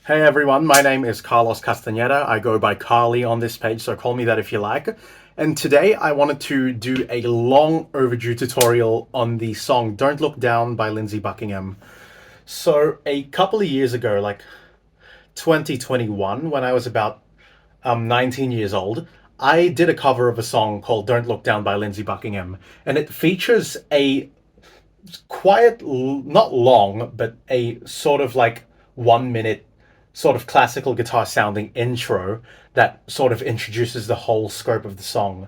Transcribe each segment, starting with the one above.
Hey everyone, my name is Carlos Castaneda. I go by Carly on this page, so call me that if you like. And today I wanted to do a long overdue tutorial on the song Don't Look Down by Lindsey Buckingham. So a couple of years ago, like 2021, when I was about 19 years old, I did a cover of a song called Don't Look Down by Lindsey Buckingham. And it features a quiet, not long, but a sort of like 1 minute sort of classical guitar sounding intro that sort of introduces the whole scope of the song.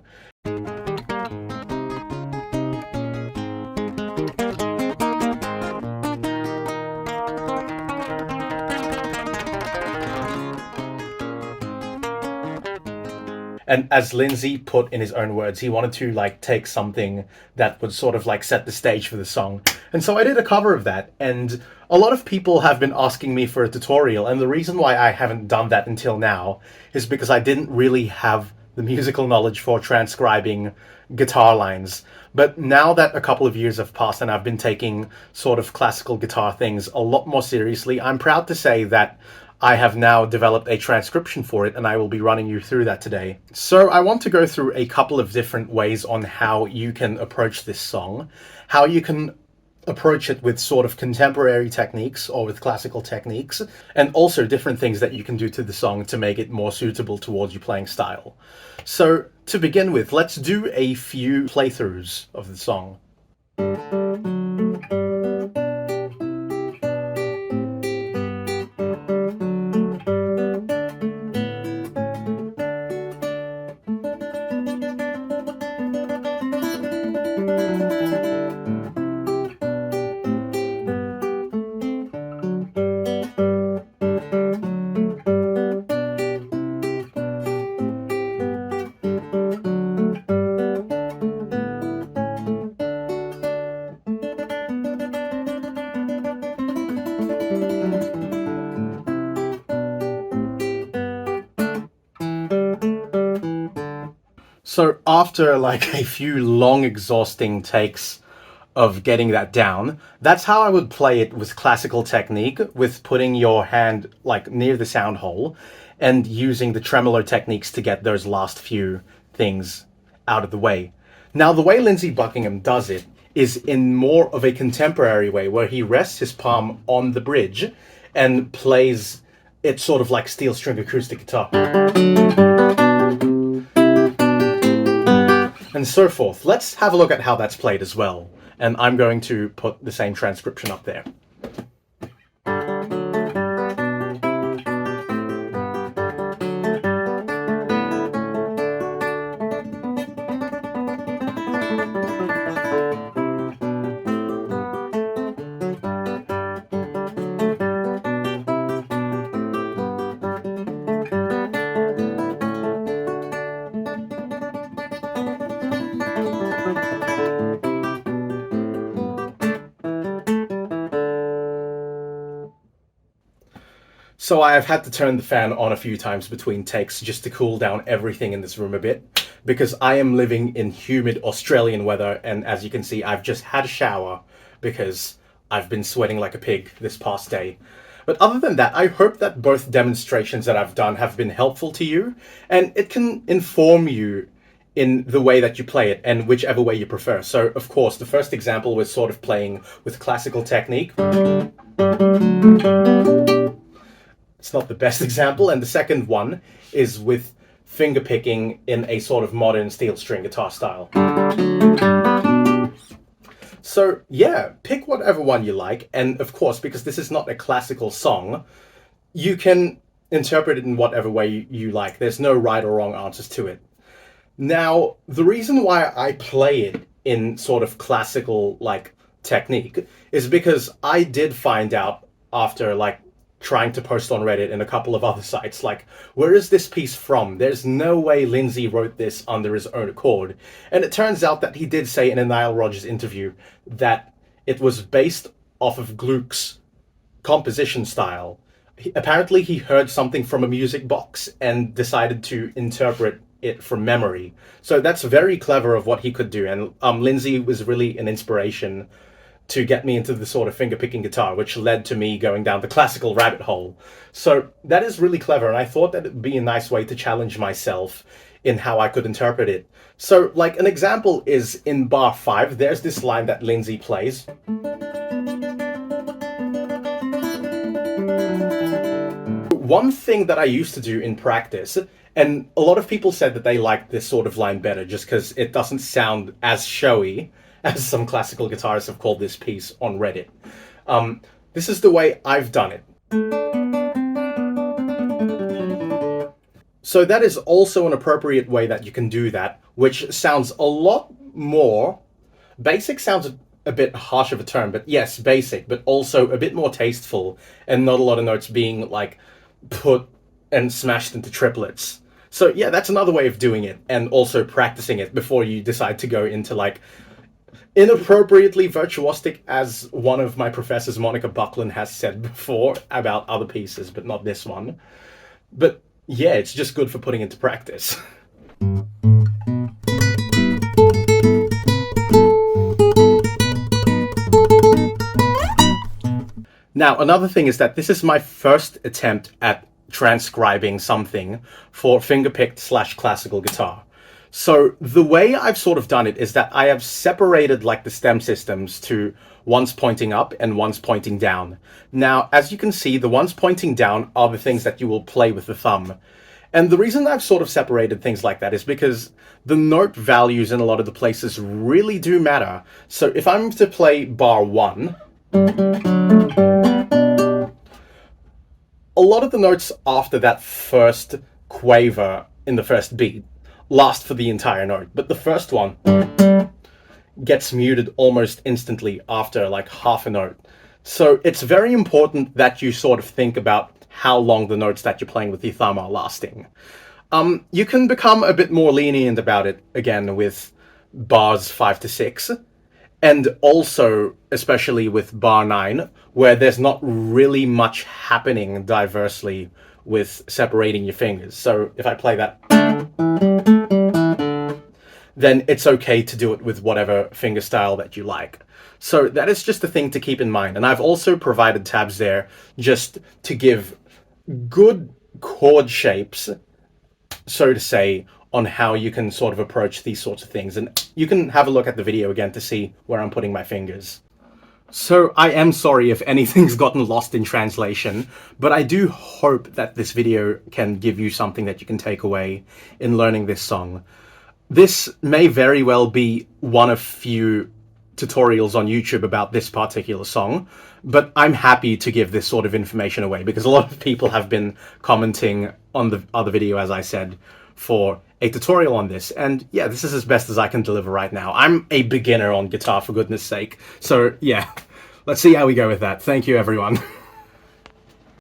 And as Lindsey put in his own words, he wanted to like take something that would sort of like set the stage for the song. And so I did a cover of that. And a lot of people have been asking me for a tutorial. And the reason why I haven't done that until now is because I didn't really have the musical knowledge for transcribing guitar lines. But now that a couple of years have passed and I've been taking sort of classical guitar things a lot more seriously, I'm proud to say that I have now developed a transcription for it, and I will be running you through that today. So I want to go through a couple of different ways on how you can approach this song, how you can approach it with sort of contemporary techniques or with classical techniques, and also different things that you can do to the song to make it more suitable towards your playing style. So to begin with, let's do a few playthroughs of the song. So after like a few long, exhausting takes of getting that down, that's how I would play it with classical technique, with putting your hand like near the sound hole and using the tremolo techniques to get those last few things out of the way. Now, the way Lindsey Buckingham does it is in more of a contemporary way, where he rests his palm on the bridge and plays it sort of like steel string acoustic guitar, and so forth. Let's have a look at how that's played as well. And I'm going to put the same transcription up there. So I have had to turn the fan on a few times between takes just to cool down everything in this room a bit, because I am living in humid Australian weather, and as you can see, I've just had a shower because I've been sweating like a pig this past day. But other than that, I hope that both demonstrations that I've done have been helpful to you, and it can inform you in the way that you play it and whichever way you prefer. So, of course, the first example was sort of playing with classical technique. It's not the best example. And the second one is with finger picking in a sort of modern steel string guitar style. So yeah, pick whatever one you like. And of course, because this is not a classical song, you can interpret it in whatever way you like. There's no right or wrong answers to it. Now, the reason why I play it in sort of classical like technique is because I did find out after like trying to post on Reddit and a couple of other sites, like, where is this piece from? There's no way Lindsey wrote this under his own accord. And it turns out that he did say in a Nile Rodgers interview that it was based off of Gluck's composition style. Apparently he heard something from a music box and decided to interpret it from memory. So that's very clever of what he could do. And Lindsey was really an inspiration to get me into the sort of finger-picking guitar, which led to me going down the classical rabbit hole. So that is really clever, and I thought that it'd be a nice way to challenge myself in how I could interpret it. So, like, an example is in bar 5, there's this line that Lindsey plays. One thing that I used to do in practice, and a lot of people said that they liked this sort of line better just because it doesn't sound as showy as some classical guitarists have called this piece on Reddit. This is the way I've done it. So that is also an appropriate way that you can do that, which sounds a lot more... Basic sounds a bit harsh of a term, but yes, basic, but also a bit more tasteful, and not a lot of notes being, like, put and smashed into triplets. So yeah, that's another way of doing it, and also practicing it before you decide to go into, like, inappropriately virtuosic, as one of my professors, Monica Buckland, has said before about other pieces, but not this one. But yeah, it's just good for putting into practice. Now, another thing is that this is my first attempt at transcribing something for fingerpicked / classical guitar. So the way I've sort of done it is that I have separated, like, the stem systems to ones pointing up and ones pointing down. Now, as you can see, the ones pointing down are the things that you will play with the thumb. And the reason I've sort of separated things like that is because the note values in a lot of the places really do matter. So if I'm to play bar 1, a lot of the notes after that first quaver in the first beat last for the entire note, but the first one gets muted almost instantly after, like, half a note. So it's very important that you sort of think about how long the notes that you're playing with your thumb are lasting. You can become a bit more lenient about it, again, with bars 5 to 6, and also, especially with bar 9, where there's not really much happening diversely with separating your fingers. So if I play that, then it's okay to do it with whatever finger style that you like. So that is just a thing to keep in mind. And I've also provided tabs there just to give good chord shapes, so to say, on how you can sort of approach these sorts of things. And you can have a look at the video again to see where I'm putting my fingers. So I am sorry if anything's gotten lost in translation, but I do hope that this video can give you something that you can take away in learning this song. This may very well be one of few tutorials on YouTube about this particular song, but I'm happy to give this sort of information away because a lot of people have been commenting on the other video, as I said, for a tutorial on this. And yeah, this is as best as I can deliver right now. I'm a beginner on guitar, for goodness sake. So yeah, let's see how we go with that. Thank you, everyone.